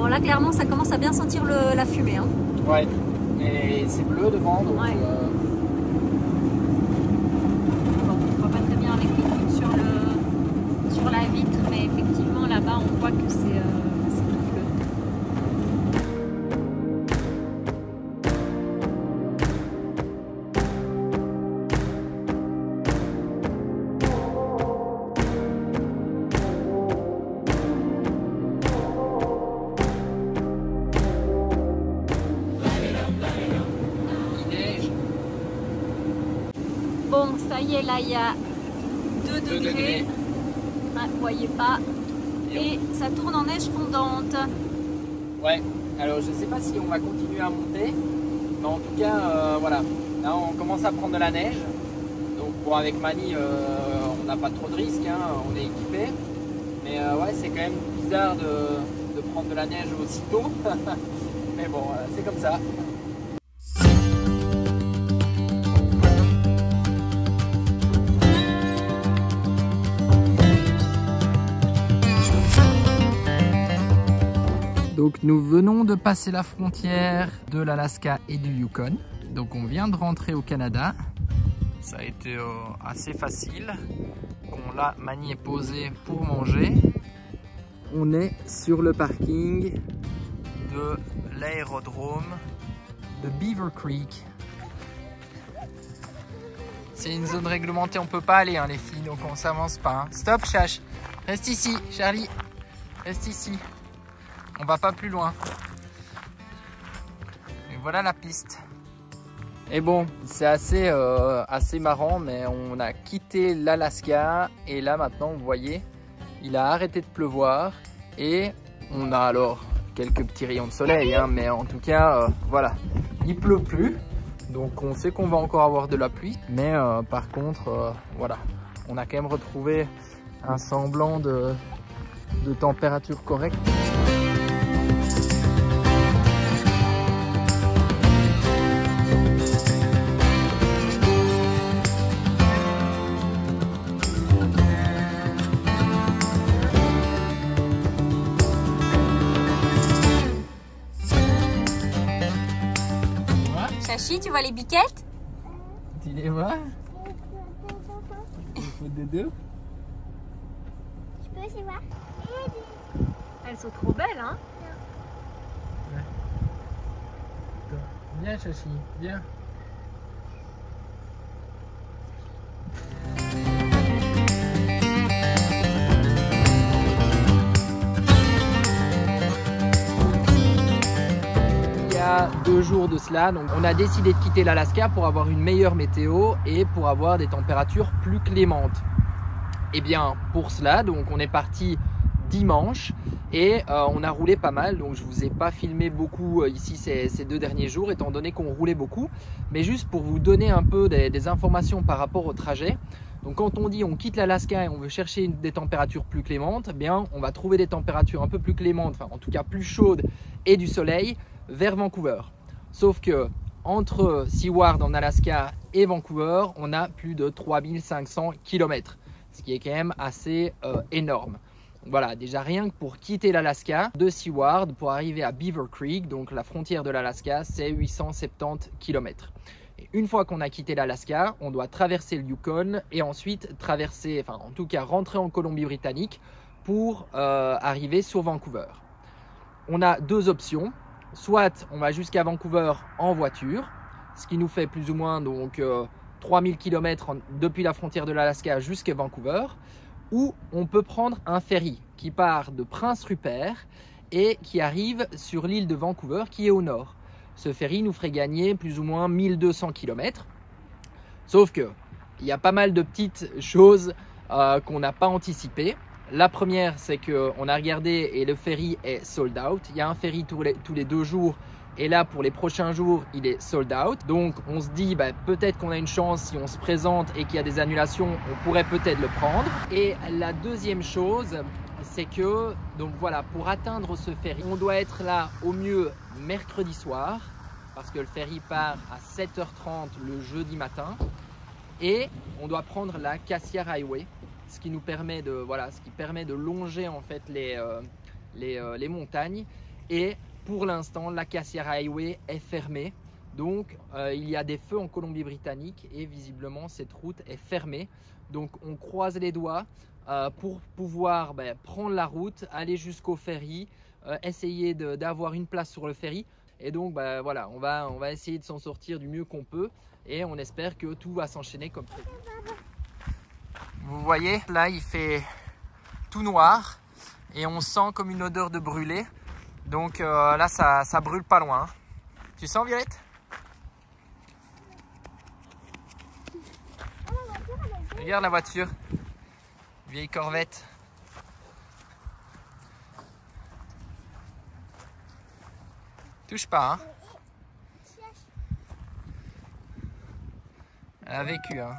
Bon là clairement ça commence à bien sentir la fumée. Hein. Ouais, et c'est bleu devant donc... Ouais. Bon, on voit pas très bien avec les trucs sur la vitre, mais effectivement là-bas on voit que c'est tout bleu. Bon, ça y est, là, il y a 2 degrés. Ah, vous voyez pas. Et ça tourne en neige fondante. Ouais, alors je sais pas si on va continuer à monter, mais en tout cas, voilà. Là, on commence à prendre de la neige. Donc, bon, avec Mani, on n'a pas trop de risques, hein, on est équipé. Mais ouais, c'est quand même bizarre de prendre de la neige aussitôt. Mais bon, c'est comme ça. Donc nous venons de passer la frontière de l'Alaska et du Yukon. Donc on vient de rentrer au Canada. Ça a été assez facile. On l'a Mani est posé pour manger. On est sur le parking de l'aérodrome de Beaver Creek. C'est une zone réglementée, on peut pas aller hein, les filles, donc on s'avance pas. Hein. Stop Chache, reste ici Charlie, reste ici. On va pas plus loin. Et voilà la piste. Et bon, c'est assez marrant, mais on a quitté l'Alaska et là maintenant, vous voyez, il a arrêté de pleuvoir et on a alors quelques petits rayons de soleil, hein, mais en tout cas, voilà, il pleut plus. Donc on sait qu'on va encore avoir de la pluie, mais par contre, voilà, on a quand même retrouvé un semblant de température correcte. Chachi, tu vois les biquettes? Tu les vois? Il faut de deux. Je peux aussi voir. Elles sont trop belles, hein? Ouais. Viens Chachi, viens. Il y a 2 jours de cela, donc on a décidé de quitter l'Alaska pour avoir une meilleure météo et pour avoir des températures plus clémentes. Et bien pour cela, donc on est parti dimanche et on a roulé pas mal, donc je vous ai pas filmé beaucoup ici ces 2 derniers jours étant donné qu'on roulait beaucoup, mais juste pour vous donner un peu des informations par rapport au trajet. Donc quand on dit on quitte l'Alaska et on veut chercher des températures plus clémentes, eh bien on va trouver des températures un peu plus clémentes, enfin en tout cas plus chaudes et du soleil vers Vancouver. Sauf que entre Seward en Alaska et Vancouver, on a plus de 3500 km, ce qui est quand même assez énorme. Voilà, déjà rien que pour quitter l'Alaska de Seward pour arriver à Beaver Creek, donc la frontière de l'Alaska, c'est 870 km. Et une fois qu'on a quitté l'Alaska, on doit traverser le Yukon et ensuite traverser, enfin en tout cas rentrer en Colombie-Britannique pour arriver sur Vancouver. On a 2 options, soit on va jusqu'à Vancouver en voiture, ce qui nous fait plus ou moins donc 3000 km depuis la frontière de l'Alaska jusqu'à Vancouver, ou on peut prendre un ferry qui part de Prince Rupert et qui arrive sur l'île de Vancouver qui est au nord. Ce ferry nous ferait gagner plus ou moins 1200 km. Sauf que il y a pas mal de petites choses qu'on n'a pas anticipées. La première, c'est qu'on a regardé et le ferry est sold out. Il y a un ferry tous les 2 jours. Et là, pour les prochains jours, il est sold out. Donc, on se dit, peut-être qu'on a une chance si on se présente et qu'il y a des annulations, on pourrait peut-être le prendre. Et la deuxième chose, c'est que, donc voilà, pour atteindre ce ferry, on doit être là au mieux mercredi soir, parce que le ferry part à 7h30 le jeudi matin. Et on doit prendre la Cassiar Highway, ce qui nous permet de, voilà, ce qui permet de longer en fait les montagnes. Et pour l'instant, l'Acacia Highway est fermée. Donc, il y a des feux en Colombie-Britannique et visiblement, cette route est fermée. Donc, on croise les doigts pour pouvoir prendre la route, aller jusqu'au ferry, essayer d'avoir une place sur le ferry. Et donc, voilà, on va essayer de s'en sortir du mieux qu'on peut et on espère que tout va s'enchaîner comme prévu. Vous voyez, là, il fait tout noir et on sent comme une odeur de brûlé. Donc là, ça brûle pas loin. Tu sens, Violette? Regarde la voiture. Vieille Corvette. Touche pas, hein? Elle a vécu, hein?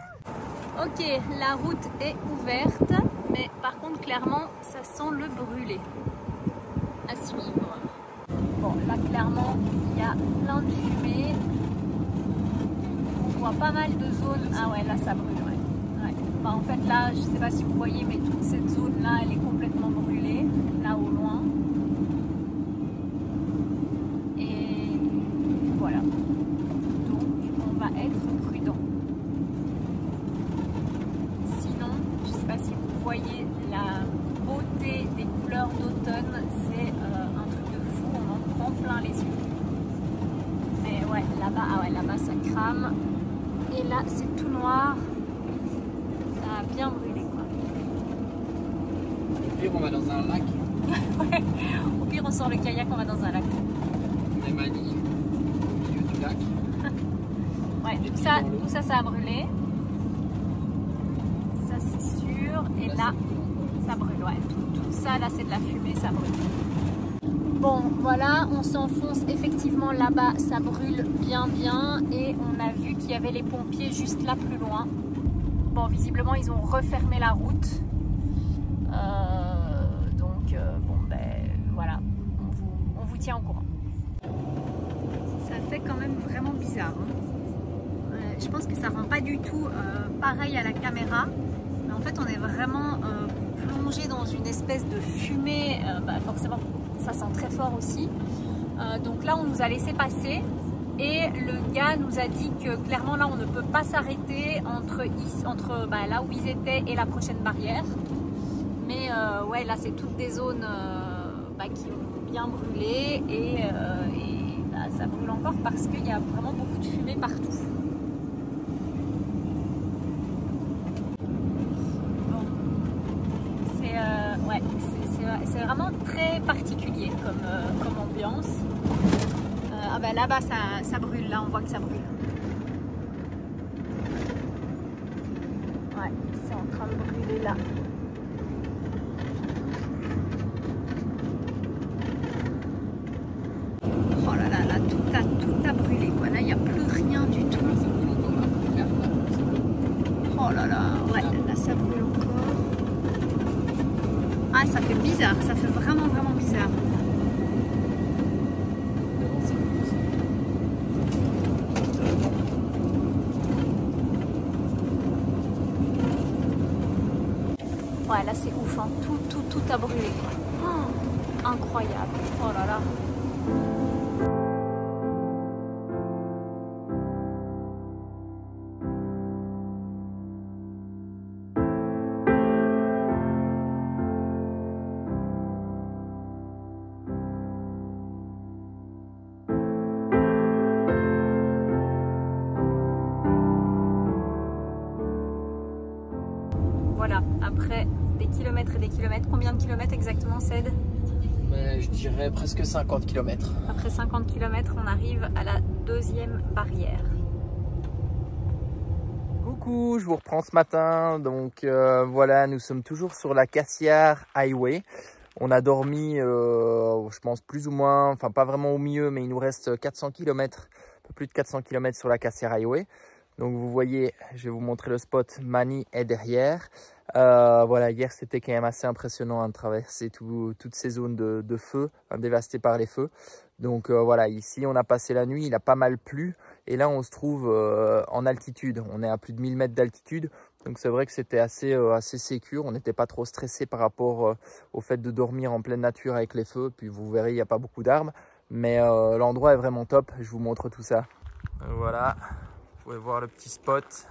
Ok, la route est ouverte, mais par contre, clairement, ça sent le brûlé. À suivre. Bon, là, clairement, il y a plein de fumée. On voit pas mal de zones. Ah ouais, là, ça brûle, ouais. Enfin, en fait, là, je sais pas si vous voyez, mais toute cette zone-là, elle est complètement brûlée, là au loin. Et voilà. Donc, on va être prudent. Sinon, je sais pas si vous voyez la beauté des couleurs d'automne, c'est un truc de fou, on en prend plein les yeux. Et ouais, là-bas, ah ouais, là-bas ça crame. Et là, c'est tout noir. Ça a bien brûlé, quoi. Au pire, on va dans un lac. Ouais. Au pire, on sort le kayak, on va dans un lac. On est Manille, au milieu du lac. Ouais, tout ça, ça a brûlé. Ça, c'est sûr. Et là, ça brûle, ouais. Tout ça, là, c'est de la fumée, ça brûle. Bon, voilà, on s'enfonce effectivement là-bas, ça brûle bien. Et on a vu qu'il y avait les pompiers juste là, plus loin. Bon, visiblement, ils ont refermé la route. Donc, bon, voilà, on vous tient au courant. Ça fait quand même vraiment bizarre. Hein. Je pense que ça rend pas du tout pareil à la caméra. Mais en fait, on est vraiment plongé dans une espèce de fumée. Forcément, ça sent très fort aussi. Donc là, on nous a laissé passer. Et le gars nous a dit que clairement là on ne peut pas s'arrêter entre là où ils étaient et la prochaine barrière. Mais ouais, là c'est toutes des zones qui ont bien brûlé et ça brûle encore parce qu'il y a vraiment beaucoup de fumée partout. Bon. C'est vraiment très particulier comme ambiance. Là-bas ça brûle, là on voit que ça brûle. Ouais, c'est en train de brûler là. Oh là là, tout a brûlé quoi. Là il n'y a plus rien du tout. Oh là là, ouais, là ça brûle encore. Ah, ça fait bizarre, ça fait vraiment bizarre. Ouais, là c'est ouf, hein. Tout a brûlé. Oh, incroyable. Oh là là. Voilà, après des kilomètres et des kilomètres, combien de kilomètres exactement, Ced? Je dirais presque 50 km. Après 50 km, on arrive à la deuxième barrière. Coucou, je vous reprends ce matin. Donc voilà, nous sommes toujours sur l'Acacia Highway. On a dormi, je pense plus ou moins, enfin pas vraiment au milieu, mais il nous reste 400 km, un peu plus de 400 km sur l'Acacia Highway. Donc vous voyez, je vais vous montrer le spot, Manille est derrière. Voilà, hier c'était quand même assez impressionnant de traverser toutes ces zones de feu, dévastées par les feux. Donc voilà, ici on a passé la nuit, il a pas mal plu et là on se trouve en altitude. On est à plus de 1000 mètres d'altitude, Donc c'est vrai que c'était assez sécure, on n'était pas trop stressé par rapport au fait de dormir en pleine nature avec les feux. Puis vous verrez, il n'y a pas beaucoup d'arbres, mais l'endroit est vraiment top, je vous montre tout ça. Voilà, vous pouvez voir le petit spot.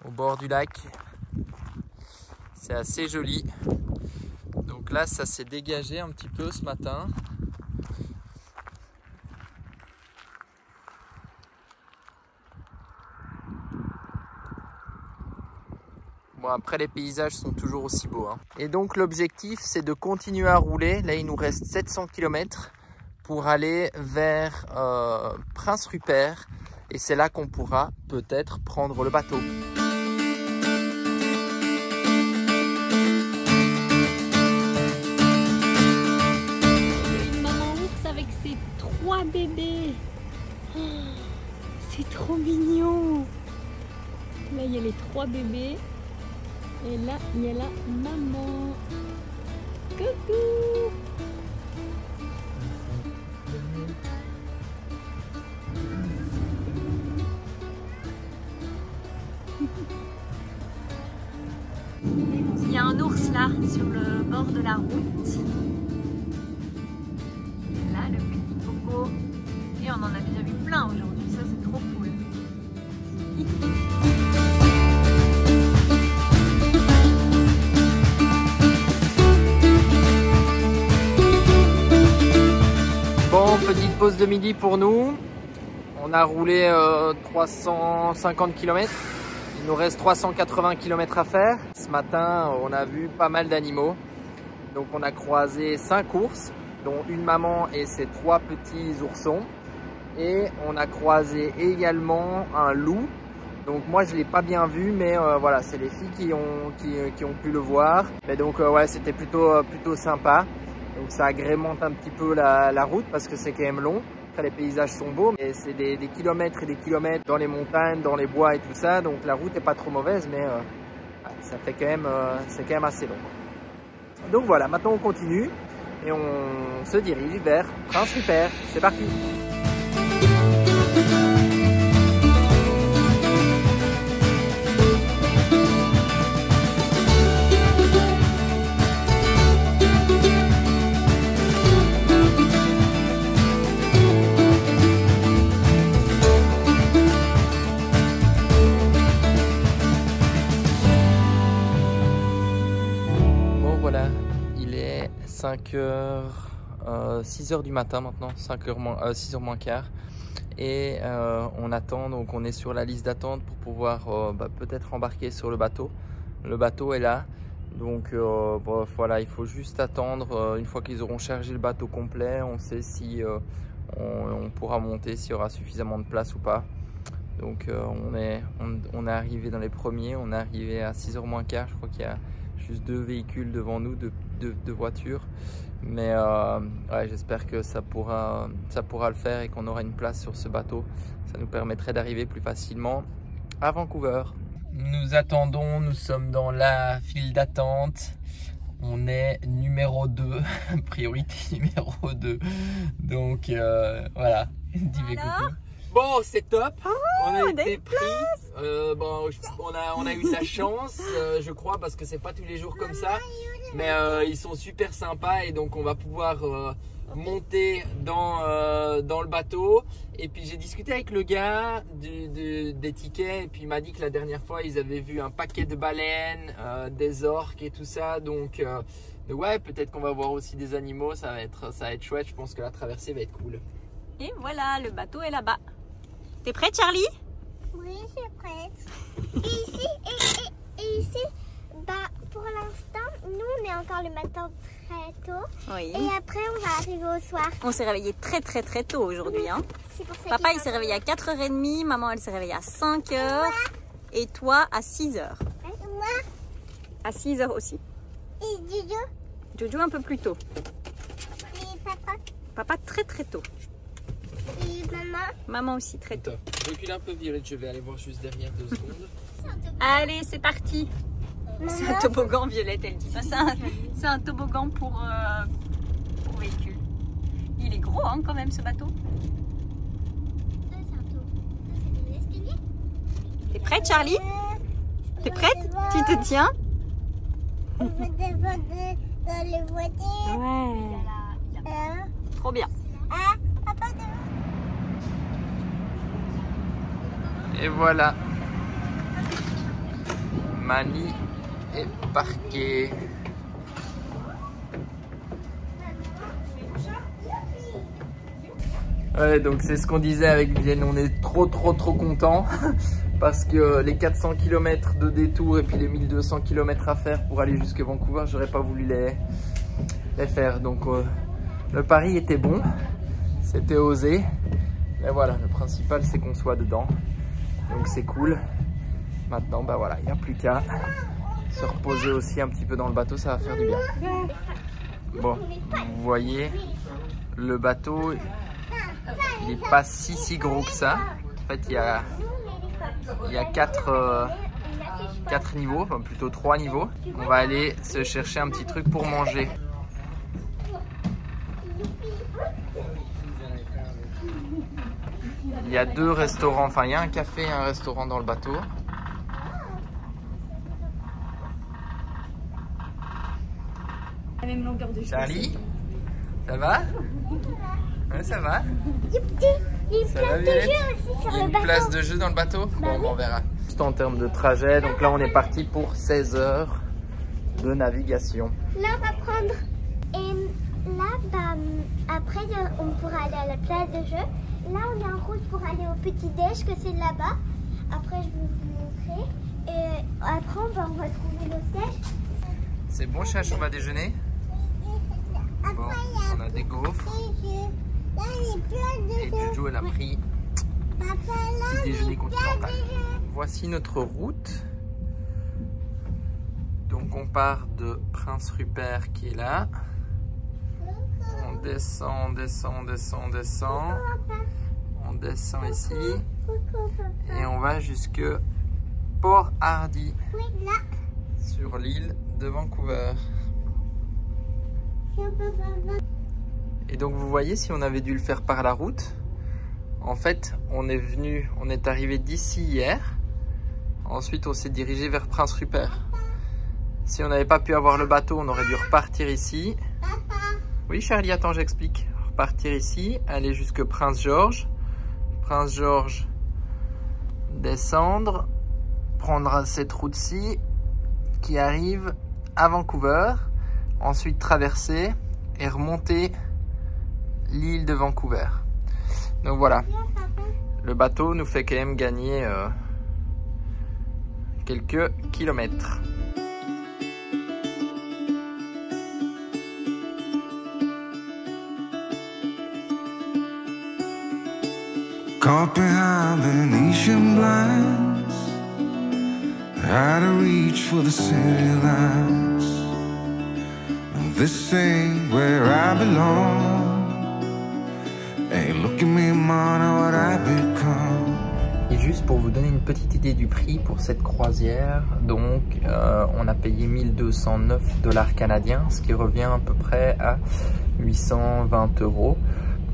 Au bord du lac, c'est assez joli. Donc là, ça s'est dégagé un petit peu ce matin. Bon, après les paysages sont toujours aussi beaux, hein. Et donc l'objectif c'est de continuer à rouler. Là il nous reste 700 km pour aller vers Prince Rupert. Et c'est là qu'on pourra peut-être prendre le bateau. Une maman ours avec ses 3 bébés. Oh, c'est trop mignon. Là il y a les 3 bébés. Et là, il y a la maman. Coucou! Il y a un ours là, sur le bord de la route. Et là, le petit coco. Et on en a déjà vu plein aujourd'hui. Ça, c'est trop cool. Bon, petite pause de midi pour nous. On a roulé 350 km. Il nous reste 380 km à faire. Ce matin, on a vu pas mal d'animaux. Donc on a croisé 5 ours, dont une maman et ses 3 petits oursons. Et on a croisé également un loup. Donc moi je ne l'ai pas bien vu, mais voilà, c'est les filles qui ont pu le voir. Mais donc ouais, c'était plutôt sympa. Donc ça agrémente un petit peu la route parce que c'est quand même long. Après les paysages sont beaux, mais c'est des kilomètres et des kilomètres dans les montagnes, dans les bois et tout ça. Donc la route n'est pas trop mauvaise, mais ça fait c'est quand même assez long. Donc voilà, maintenant on continue et on se dirige vers Prince Rupert. C'est parti! Voilà, il est 6h du matin maintenant, 6h moins quart. Et on attend, donc on est sur la liste d'attente pour pouvoir peut-être embarquer sur le bateau. Le bateau est là, donc bon, voilà, il faut juste attendre. Une fois qu'ils auront chargé le bateau complet, on sait si on pourra monter, s'il y aura suffisamment de place ou pas. Donc on est arrivé dans les premiers, on est arrivé à 6h moins quart, je crois qu'il y a juste 2 véhicules devant nous, deux voitures, mais ouais, j'espère que ça pourra le faire et qu'on aura une place sur ce bateau. Ça nous permettrait d'arriver plus facilement à Vancouver. Nous attendons, nous sommes dans la file d'attente. On est numéro 2, priorité numéro 2. Donc voilà, dis coucou. Bon, c'est top. On a été pris. Bon, on a eu de la chance, je crois, parce que c'est pas tous les jours comme ça. Mais ils sont super sympas et donc on va pouvoir monter dans le bateau. Et puis j'ai discuté avec le gars des tickets et puis il m'a dit que la dernière fois ils avaient vu un paquet de baleines, des orques et tout ça. Donc ouais, peut-être qu'on va voir aussi des animaux. Ça va être chouette. Je pense que la traversée va être cool. Et voilà, le bateau est là-bas. T'es prête, Charlie? Oui, je suis prête. Et ici, pour l'instant, nous, on est encore le matin très tôt. Oui. Et après, on va arriver au soir. On s'est réveillé très tôt aujourd'hui. Hein. Pour ça Papa, il s'est réveillé à 4h30. Maman, elle s'est réveillée à 5h. Et toi, à 6h. Moi. À 6h aussi. Et Jojo. Jojo un peu plus tôt. Et papa. Papa, très tôt. Et maman. Maman aussi, très tôt. Je recule un peu, Violette, je vais aller voir juste derrière 2 secondes. Allez, c'est parti. C'est un toboggan, Violette, elle dit. C'est un toboggan pour véhicule. Il est gros hein, quand même ce bateau. T'es prête Charlie? T'es prête? Tu te tiens? On peut descendre dans les voitures. Ouais. Trop bien. Ah, papa, Et voilà. Mani est parquée. Ouais, donc c'est ce qu'on disait avec Vienne, on est trop contents parce que les 400 km de détour et puis les 1200 km à faire pour aller jusqu'à Vancouver, j'aurais pas voulu les faire. Donc le pari était bon, c'était osé, mais voilà, le principal c'est qu'on soit dedans, donc c'est cool. Maintenant, bah voilà, il n'y a plus qu'à se reposer aussi un petit peu dans le bateau, ça va faire du bien. Bon, vous voyez, le bateau, il n'est pas si gros que ça. En fait, il y a 4 niveaux, enfin plutôt 3 niveaux. On va aller se chercher un petit truc pour manger. Il y a 2 restaurants, enfin il y a un café et un restaurant dans le bateau. La même longueur de Charlie, ça va? Ouais, ça va. Il y a une place de jeu aussi sur le bateau. Une place de jeu dans le bateau? Bon, on verra. Juste en termes de trajet, donc là on est parti pour 16 heures de navigation. Là, on va prendre. Et là, bah, après, on pourra aller à la place de jeu. Là, on est en route pour aller au petit-déj, que c'est là-bas. Après, je vais vous montrer. Et après, on va trouver nos sièges. C'est bon, Chache, on va déjeuner? Bon, on a des gaufres. Là, il y a plein de Et Jojo, elle a pris petit déjeuner continental. Voici notre route. Donc on part de Prince Rupert qui est là. On descend. On descend ici. Et on va jusque Port Hardy. Sur l'île de Vancouver. Et donc vous voyez, si on avait dû le faire par la route, en fait on est arrivé d'ici hier, ensuite on s'est dirigé vers Prince Rupert. Si on n'avait pas pu avoir le bateau, on aurait dû repartir ici. Oui Charlie, attends, j'explique. Repartir ici, aller jusque Prince George, descendre, prendre cette route-ci qui arrive à Vancouver, ensuite traverser et remonter l'île de Vancouver. Donc voilà, le bateau nous fait quand même gagner quelques kilomètres. Caught behind Venetian blinds, out of reach for the city lights. This ain't where I belong. Hey, look at me, man, what I've become. Et juste pour vous donner une petite idée du prix pour cette croisière, donc on a payé 1209 $ canadiens, ce qui revient à peu près à 820 €.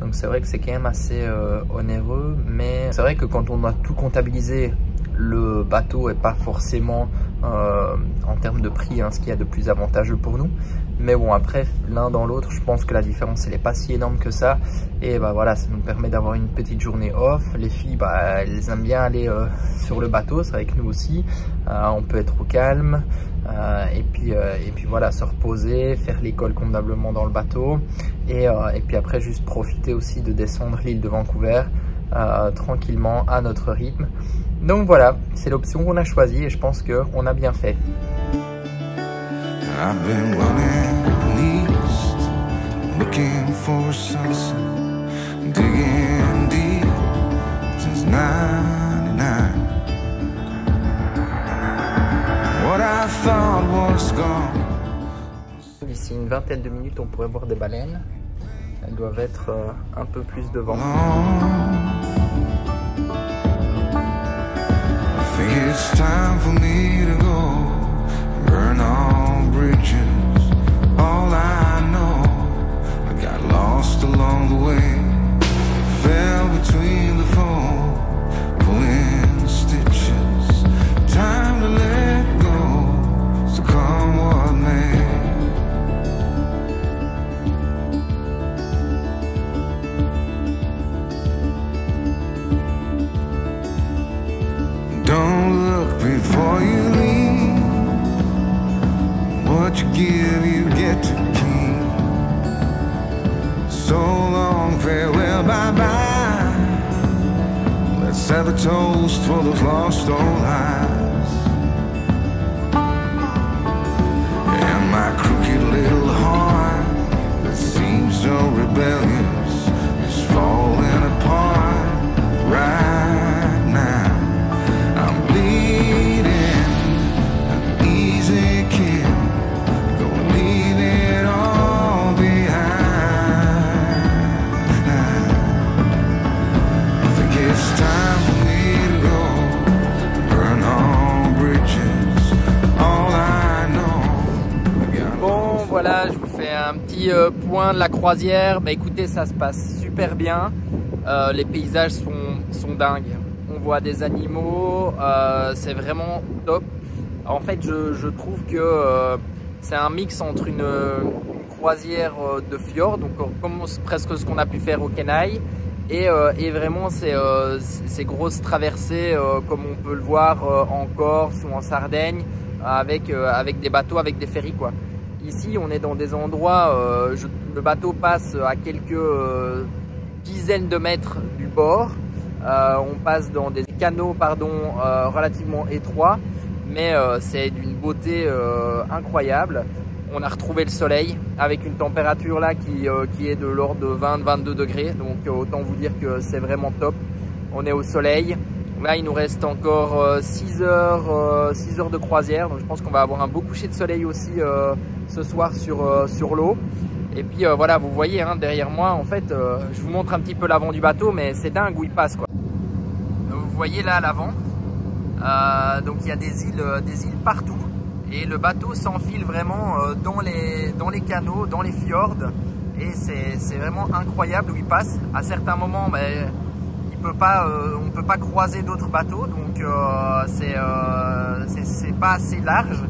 Donc c'est vrai que c'est quand même assez onéreux, mais c'est vrai que quand on a tout comptabilisé, le bateau n'est pas forcément en termes de prix ce qu'il y a de plus avantageux pour nous. Mais bon, après, l'un dans l'autre, je pense que la différence, elle n'est pas si énorme que ça. Et bah voilà, ça nous permet d'avoir une petite journée off. Les filles, bah, elles aiment bien aller sur le bateau, c'est vrai que nous aussi. On peut être au calme. Et puis voilà, se reposer, faire l'école convenablement dans le bateau. Et puis après, juste profiter aussi de descendre l'île de Vancouver tranquillement à notre rythme. Donc voilà, c'est l'option qu'on a choisie et je pense qu'on a bien fait. I've been running east, looking for sunset, digging deep since 99. What I thought was gone. D'ici une vingtaine de minutes, on pourrait voir des baleines. Elles doivent être un peu plus devant. I think it's time for me to go, burn all bridges. All I know, I got lost along the way. toast for those lost old eyes. And my crooked little heart that seems so rebellious is falling apart right now. I'm bleeding, an easy kill, gonna leave it all behind. I think it's time for me to go, burn all bridges, all I know. Bon voilà, je vous fais un petit point de la croisière. Bah écoutez, ça se passe super bien. Les paysages sont dingues. On voit des animaux, c'est vraiment top. En fait, je trouve que c'est un mix entre une croisière de fjord, donc comme presque ce qu'on a pu faire au Kenai, et vraiment ces grosses traversées comme on peut le voir en Corse ou en Sardaigne, avec des bateaux, avec des ferries quoi. Ici, on est dans des endroits, le bateau passe à quelques dizaines de mètres du bord. On passe dans des canaux relativement étroits, mais c'est d'une beauté incroyable. On a retrouvé le soleil avec une température là qui est de l'ordre de 20-22 degrés, donc autant vous dire que c'est vraiment top. On est au soleil. Là, il nous reste encore 6 heures de croisière, donc je pense qu'on va avoir un beau coucher de soleil aussi ce soir sur l'eau. Et puis voilà, vous voyez hein, derrière moi, en fait, je vous montre un petit peu l'avant du bateau, mais c'est dingue où il passe quoi. Donc, vous voyez là à l'avant, donc il y a des îles partout, et le bateau s'enfile vraiment dans les canaux, dans les fjords, et c'est vraiment incroyable où il passe. À certains moments, on ne peut pas croiser d'autres bateaux, donc c'est pas assez large.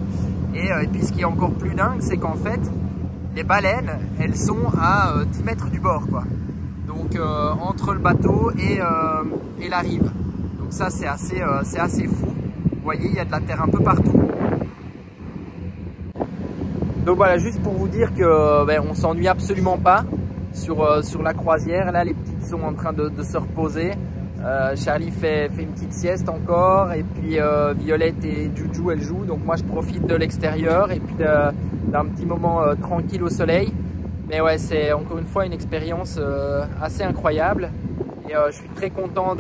Et puis ce qui est encore plus dingue, c'est qu'en fait, les baleines, elles sont à 10 mètres du bord, quoi. Donc entre le bateau et la rive. Donc ça, c'est assez fou. Vous voyez, il y a de la terre un peu partout. Donc voilà, juste pour vous dire que on s'ennuie absolument pas sur la croisière. Là, les petites sont en train de se reposer. Charlie fait une petite sieste encore, et puis Violette et Juju elles jouent, donc moi je profite de l'extérieur et puis d'un petit moment tranquille au soleil. Mais ouais, c'est encore une fois une expérience assez incroyable, et je suis très content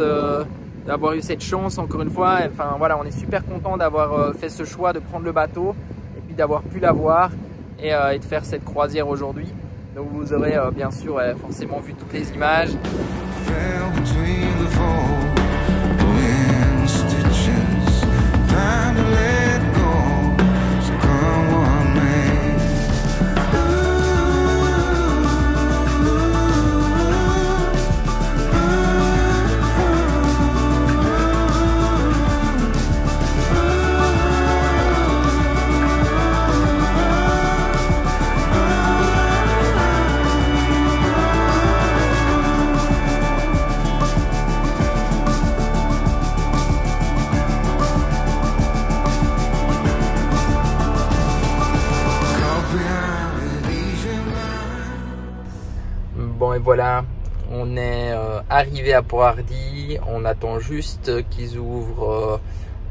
d'avoir eu cette chance encore une fois. Enfin voilà, on est super content d'avoir fait ce choix de prendre le bateau et puis d'avoir pu l'avoir et de faire cette croisière aujourd'hui. Donc vous aurez bien sûr forcément vu toutes les images. Fell between the fold, pulling stitches, time to let go, so come on man. Bon et voilà, on est arrivé à Port-Hardy. On attend juste qu'ils ouvrent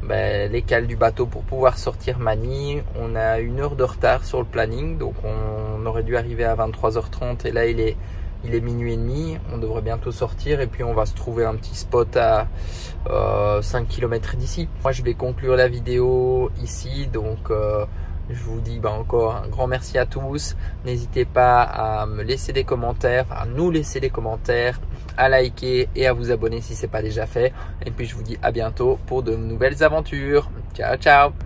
les cales du bateau pour pouvoir sortir Mani. On a 1 heure de retard sur le planning, donc on aurait dû arriver à 23h30 et là il est minuit et demi. On devrait bientôt sortir et puis on va se trouver un petit spot à 5 km d'ici. Moi je vais conclure la vidéo ici, donc je vous dis encore un grand merci à tous. N'hésitez pas à me laisser des commentaires, à nous laisser des commentaires, à liker et à vous abonner si ce n'est pas déjà fait. Et puis je vous dis à bientôt pour de nouvelles aventures. Ciao ciao.